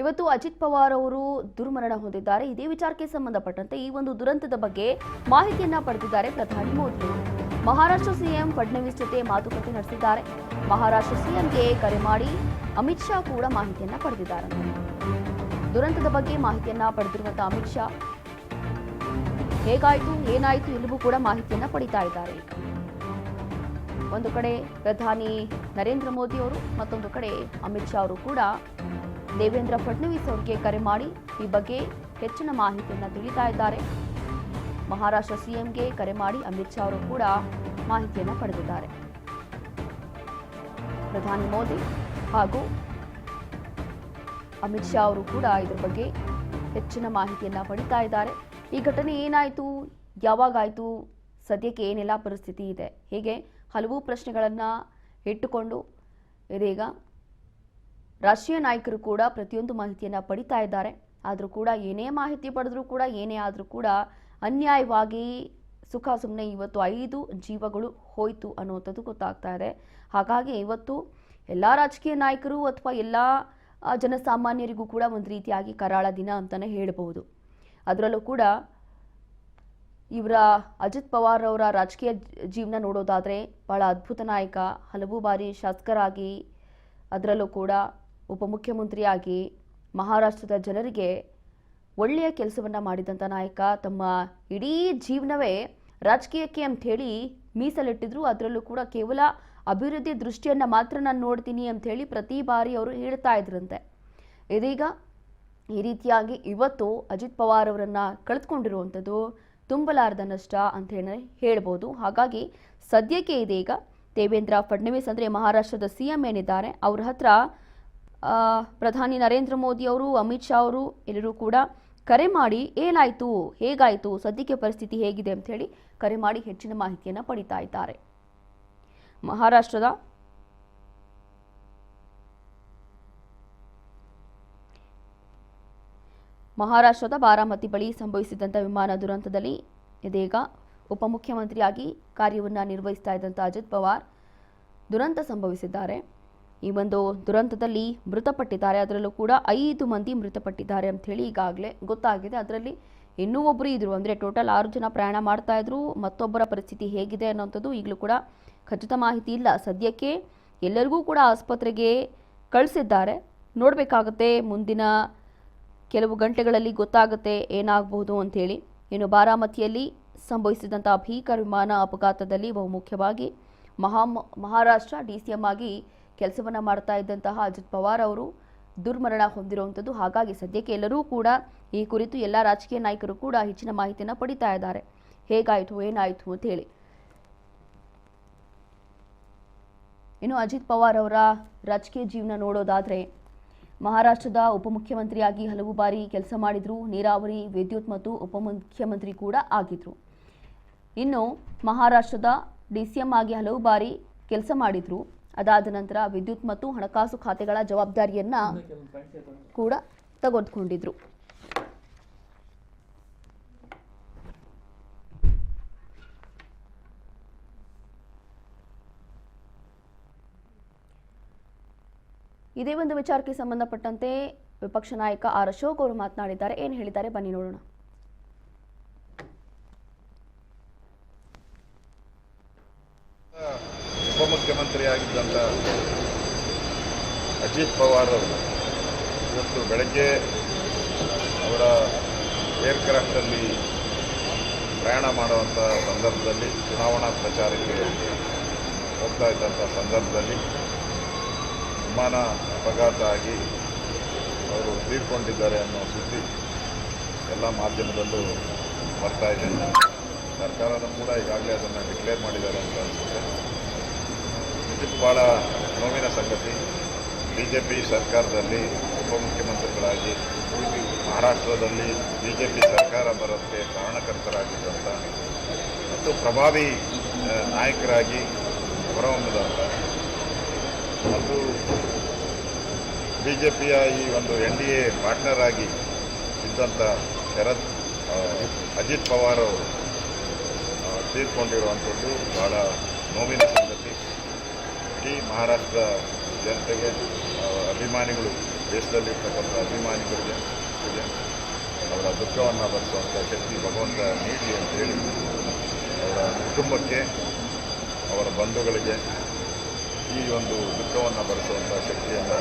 ಇವತ್ತು ಅಜಿತ್ ಪವಾರ್ ಅವರು ದುರ್ಮರಣ ಹೊಂದಿದ್ದಾರೆ. ಇದೇ ವಿಚಾರಕ್ಕೆ ಸಂಬಂಧಪಟ್ಟಂತೆ ಈ ಒಂದು ದುರಂತದ ಬಗ್ಗೆ ಮಾಹಿತಿಯನ್ನ ಪಡೆದಿದ್ದಾರೆ ಪ್ರಧಾನಿ ಮೋದಿ. ಮಹಾರಾಷ್ಟ್ರ ಸಿಎಂ ಫಡ್ನವೀಸ್ ಜೊತೆ ಮಾತುಕತೆ ನಡೆಸಿದ್ದಾರೆ. ಮಹಾರಾಷ್ಟ್ರ ಸಿಎಂಗೆ ಕರೆ ಮಾಡಿ ಅಮಿತ್ ಶಾ ಕೂಡ ಮಾಹಿತಿಯನ್ನ ಪಡೆದಿದ್ದಾರೆ. ದುರಂತದ ಬಗ್ಗೆ ಮಾಹಿತಿಯನ್ನ ಪಡೆದಿರುವಂತಹ ಅಮಿತ್ ಶಾ ಹೇಗಾಯ್ತು ಏನಾಯ್ತು ಎಲ್ಲವೂ ಕೂಡ ಮಾಹಿತಿಯನ್ನ ಪಡಿತಾ ಇದ್ದಾರೆ. ಒಂದು ಕಡೆ ಪ್ರಧಾನಿ ನರೇಂದ್ರ ಮೋದಿ ಅವರು, ಮತ್ತೊಂದು ಕಡೆ ಅಮಿತ್ ಶಾ ಅವರು ಕೂಡ ದೇವೇಂದ್ರ ಫಡ್ನವೀಸ್ ಅವರಿಗೆ ಕರೆ ಮಾಡಿ ಈ ಬಗ್ಗೆ ಹೆಚ್ಚಿನ ಮಾಹಿತಿಯನ್ನು ತಿಳಿತಾ ಇದ್ದಾರೆ. ಮಹಾರಾಷ್ಟ್ರ ಸಿಎಂಗೆ ಕರೆ ಮಾಡಿ ಅಮಿತ್ ಶಾ ಅವರು ಕೂಡ ಮಾಹಿತಿಯನ್ನು ಪಡೆದಿದ್ದಾರೆ. ಪ್ರಧಾನಿ ಮೋದಿ ಹಾಗೂ ಅಮಿತ್ ಶಾ ಅವರು ಕೂಡ ಇದರ ಬಗ್ಗೆ ಹೆಚ್ಚಿನ ಮಾಹಿತಿಯನ್ನು ಪಡಿತಾ ಇದ್ದಾರೆ. ಈ ಘಟನೆ ಏನಾಯಿತು, ಯಾವಾಗಾಯಿತು, ಸದ್ಯಕ್ಕೆ ಏನೆಲ್ಲ ಪರಿಸ್ಥಿತಿ ಇದೆ, ಹೀಗೆ ಹಲವು ಪ್ರಶ್ನೆಗಳನ್ನು ಇಟ್ಟುಕೊಂಡು ಇದೀಗ ರಾಷ್ಟ್ರೀಯ ನಾಯಕರು ಕೂಡ ಪ್ರತಿಯೊಂದು ಮಾಹಿತಿಯನ್ನು ಪಡಿತಾ ಇದ್ದಾರೆ. ಆದರೂ ಕೂಡ ಏನೇ ಮಾಹಿತಿ ಪಡೆದ್ರೂ ಕೂಡ ಏನೇ ಆದರೂ ಕೂಡ ಅನ್ಯಾಯವಾಗಿ ಸುಖ ಸುಮ್ಮನೆ ಇವತ್ತು 5 ಜೀವಗಳು ಹೋಯಿತು ಅನ್ನುವಂಥದ್ದು ಗೊತ್ತಾಗ್ತಾ ಇದೆ. ಹಾಗಾಗಿ ಇವತ್ತು ಎಲ್ಲ ರಾಜಕೀಯ ನಾಯಕರು ಅಥವಾ ಎಲ್ಲ ಜನಸಾಮಾನ್ಯರಿಗೂ ಕೂಡ ಒಂದು ರೀತಿಯಾಗಿ ಕರಾಳ ದಿನ ಅಂತಲೇ ಹೇಳಬಹುದು. ಅದರಲ್ಲೂ ಕೂಡ ಇವರ ಅಜಿತ್ ಪವಾರ್ ಅವರ ರಾಜಕೀಯ ಜೀವನ ನೋಡೋದಾದರೆ ಬಹಳ ಅದ್ಭುತ ನಾಯಕ, ಹಲವು ಬಾರಿ ಶಾಸಕರಾಗಿ, ಅದರಲ್ಲೂ ಕೂಡ ಉಪಮುಖ್ಯಮಂತ್ರಿಯಾಗಿ ಮಹಾರಾಷ್ಟ್ರದ ಜನರಿಗೆ ಒಳ್ಳೆಯ ಕೆಲಸವನ್ನು ಮಾಡಿದಂಥ ನಾಯಕ. ತಮ್ಮ ಇಡೀ ಜೀವನವೇ ರಾಜಕೀಯಕ್ಕೆ ಅಂಥೇಳಿ ಮೀಸಲಿಟ್ಟಿದ್ರು. ಅದರಲ್ಲೂ ಕೂಡ ಕೇವಲ ಅಭಿವೃದ್ಧಿ ದೃಷ್ಟಿಯನ್ನು ಮಾತ್ರ ನಾನು ನೋಡ್ತೀನಿ ಅಂಥೇಳಿ ಪ್ರತಿ ಬಾರಿ ಅವರು ಹೇಳ್ತಾ ಇದ್ರಂತೆ. ಇದೀಗ ಈ ರೀತಿಯಾಗಿ ಇವತ್ತು ಅಜಿತ್ ಪವಾರ್ ಅವರನ್ನು ಕಳೆದುಕೊಂಡಿರುವಂಥದ್ದು ತುಂಬಲಾರದ ನಷ್ಟ ಅಂತ ಹೇಳ್ಬೋದು. ಹಾಗಾಗಿ ಸದ್ಯಕ್ಕೆ ಇದೀಗ ದೇವೇಂದ್ರ ಫಡ್ನವೀಸ್ ಅಂದರೆ ಮಹಾರಾಷ್ಟ್ರದ ಸಿಎಂ ಏನಿದ್ದಾರೆ ಅವರ ಹತ್ರ ಪ್ರಧಾನಿ ನರೇಂದ್ರ ಮೋದಿ ಅವರು, ಅಮಿತ್ ಶಾ ಅವರು ಎಲ್ಲರೂ ಕೂಡ ಕರೆ ಮಾಡಿ ಏನಾಯಿತು, ಹೇಗಾಯಿತು, ಸದ್ಯಕ್ಕೆ ಪರಿಸ್ಥಿತಿ ಹೇಗಿದೆ ಅಂತ ಹೇಳಿ ಕರೆ ಮಾಡಿ ಹೆಚ್ಚಿನ ಮಾಹಿತಿಯನ್ನು ಪಡಿತಾ ಇದ್ದಾರೆ. ಮಹಾರಾಷ್ಟ್ರದ ಬಾರಾಮತಿ ಬಳಿ ಸಂಭವಿಸಿದಂಥ ವಿಮಾನ ದುರಂತದಲ್ಲಿ ಇದೀಗ ಉಪಮುಖ್ಯಮಂತ್ರಿಯಾಗಿ ಕಾರ್ಯವನ್ನು ನಿರ್ವಹಿಸ್ತಾ ಇದ್ದಂಥ ಅಜಿತ್ ಪವಾರ್ ದುರಂತ ಸಂಭವಿಸಿದ್ದಾರೆ. ಈ ಒಂದು ದುರಂತದಲ್ಲಿ ಮೃತಪಟ್ಟಿದ್ದಾರೆ. ಅದರಲ್ಲೂ ಕೂಡ 5 ಮಂದಿ ಮೃತಪಟ್ಟಿದ್ದಾರೆ ಅಂತ ಹೇಳಿ ಈಗಾಗಲೇ ಗೊತ್ತಾಗಿದೆ. ಅದರಲ್ಲಿ ಇನ್ನೂ ಒಬ್ಬರು ಇದ್ರು, ಅಂದರೆ ಟೋಟಲ್ 6 ಜನ ಪ್ರಯಾಣ ಮಾಡ್ತಾ ಇದ್ರು. ಮತ್ತೊಬ್ಬರ ಪರಿಸ್ಥಿತಿ ಹೇಗಿದೆ ಅನ್ನೋಂಥದ್ದು ಈಗಲೂ ಕೂಡ ಖಚಿತ ಮಾಹಿತಿ ಇಲ್ಲ. ಸದ್ಯಕ್ಕೆ ಎಲ್ಲರಿಗೂ ಕೂಡ ಆಸ್ಪತ್ರೆಗೆ ಕಳಿಸಿದ್ದಾರೆ. ನೋಡಬೇಕಾಗುತ್ತೆ, ಮುಂದಿನ ಕೆಲವು ಗಂಟೆಗಳಲ್ಲಿ ಗೊತ್ತಾಗುತ್ತೆ ಏನಾಗಬಹುದು ಅಂಥೇಳಿ. ಇನ್ನು ಬಾರಾಮತಿಯಲ್ಲಿ ಸಂಭವಿಸಿದಂಥ ಭೀಕರ ವಿಮಾನ ಅಪಘಾತದಲ್ಲಿ ಬಹುಮುಖ್ಯವಾಗಿ ಮಹಾರಾಷ್ಟ್ರ DCM ಆಗಿ ಕೆಲಸವನ್ನು ಮಾಡ್ತಾ ಇದ್ದಂತಹ ಅಜಿತ್ ಪವಾರ್ ಅವರು ದುರ್ಮರಣ ಹೊಂದಿರುವಂಥದ್ದು. ಹಾಗಾಗಿ ಸದ್ಯಕ್ಕೆ ಎಲ್ಲರೂ ಕೂಡ ಈ ಕುರಿತು ಎಲ್ಲ ರಾಜಕೀಯ ನಾಯಕರು ಕೂಡ ಹೆಚ್ಚಿನ ಮಾಹಿತಿಯನ್ನು ಪಡಿತಾ ಇದ್ದಾರೆ, ಹೇಗಾಯಿತು ಏನಾಯಿತು ಅಂತ ಹೇಳಿ. ಇನ್ನು ಅಜಿತ್ ಪವಾರ್ ಅವರ ರಾಜಕೀಯ ಜೀವನ ನೋಡೋದಾದರೆ ಮಹಾರಾಷ್ಟ್ರದ ಉಪಮುಖ್ಯಮಂತ್ರಿಯಾಗಿ ಹಲವು ಬಾರಿ ಕೆಲಸ ಮಾಡಿದ್ರು. ನೀರಾವರಿ, ವಿದ್ಯುತ್ ಮತ್ತು ಉಪಮುಖ್ಯಮಂತ್ರಿ ಕೂಡ ಆಗಿದ್ರು. ಇನ್ನು ಮಹಾರಾಷ್ಟ್ರದ DCM ಆಗಿ ಹಲವು ಬಾರಿ ಕೆಲಸ ಮಾಡಿದ್ರು. ಅದಾದ ನಂತರ ವಿದ್ಯುತ್ ಮತ್ತು ಹಣಕಾಸು ಖಾತೆಗಳ ಜವಾಬ್ದಾರಿಯನ್ನ ಕೂಡ ತೆಗೆದುಕೊಂಡಿದ್ರು. ಇದೇ ಒಂದು ವಿಚಾರಕ್ಕೆ ಸಂಬಂಧಪಟ್ಟಂತೆ ವಿಪಕ್ಷ ನಾಯಕ ಆರ್ ಅಶೋಕ್ ಅವರು ಮಾತನಾಡಿದ್ದಾರೆ. ಏನು ಹೇಳಿದ್ದಾರೆ ಬನ್ನಿ ನೋಡೋಣ. ಉಪಮುಖ್ಯಮಂತ್ರಿಯಾಗಿದ್ದಂಥ ಅಜಿತ್ ಪವಾರ್ ಅವರು ಇವತ್ತು ಬೆಳಗ್ಗೆ ಅವರ ಏರ್ಕ್ರಾಫ್ಟಲ್ಲಿ ಪ್ರಯಾಣ ಮಾಡುವಂಥ ಸಂದರ್ಭದಲ್ಲಿ, ಚುನಾವಣಾ ಪ್ರಚಾರಕ್ಕೆ ಹೋಗ್ತಾ ಇದ್ದಂಥ ಸಂದರ್ಭದಲ್ಲಿ ವಿಮಾನ ಅಪಘಾತ ಆಗಿ ಅವರು ತೀರ್ಕೊಂಡಿದ್ದಾರೆ ಅನ್ನೋ ಸುದ್ದಿ ಎಲ್ಲ ಮಾಧ್ಯಮದಲ್ಲೂ ಬರ್ತಾ ಇದೆ. ಸರ್ಕಾರನೂ ಕೂಡ ಈಗಾಗಲೇ ಅದನ್ನು ಡಿಕ್ಲೇರ್ ಮಾಡಿದ್ದಾರೆ ಅಂತ ಅನಿಸುತ್ತೆ. ಇದು ಭಾಳ ನೋವಿನ ಸಂಗತಿ. BJP ಸರ್ಕಾರದಲ್ಲಿ ಉಪಮುಖ್ಯಮಂತ್ರಿಗಳಾಗಿ ಮಹಾರಾಷ್ಟ್ರದಲ್ಲಿ BJP ಸರ್ಕಾರ ಬರೋಕ್ಕೆ ಕಾರಣಕರ್ತರಾಗಿದ್ದಂಥ ಮತ್ತು ಪ್ರಭಾವಿ ನಾಯಕರಾಗಿ ಹೊರಹೊಮ್ಮಿದಂಥ ಮತ್ತು BJPಯ ಈ ಒಂದು NDA ಪಾರ್ಟ್ನರ್ ಆಗಿ ಇದ್ದಂಥ ಅಜಿತ್ ಪವಾರ್ ಅವರು ತೀರ್ಕೊಂಡಿರುವಂಥದ್ದು ಭಾಳ ನೋವಿನ ಸಂಗತಿ. ಇಡೀ ಮಹಾರಾಷ್ಟ್ರ ಜನತೆಗೆ, ಅಭಿಮಾನಿಗಳು ದೇಶದಲ್ಲಿರ್ತಕ್ಕಂಥ ಅಭಿಮಾನಿಗಳಿಗೆ ಇದೆ ಅವರ ದುಃಖವನ್ನು ಭರಿಸುವಂಥ ಶಕ್ತಿ ಭಗವಂತ ನೀಡಲಿ ಅಂತೇಳಿ ಅವರ ಕುಟುಂಬಕ್ಕೆ ಅವರ ಬಂಧುಗಳಿಗೆ ಈ ಒಂದು ದುಃಖವನ್ನು ಭರಿಸುವಂಥ ಶಕ್ತಿಯನ್ನು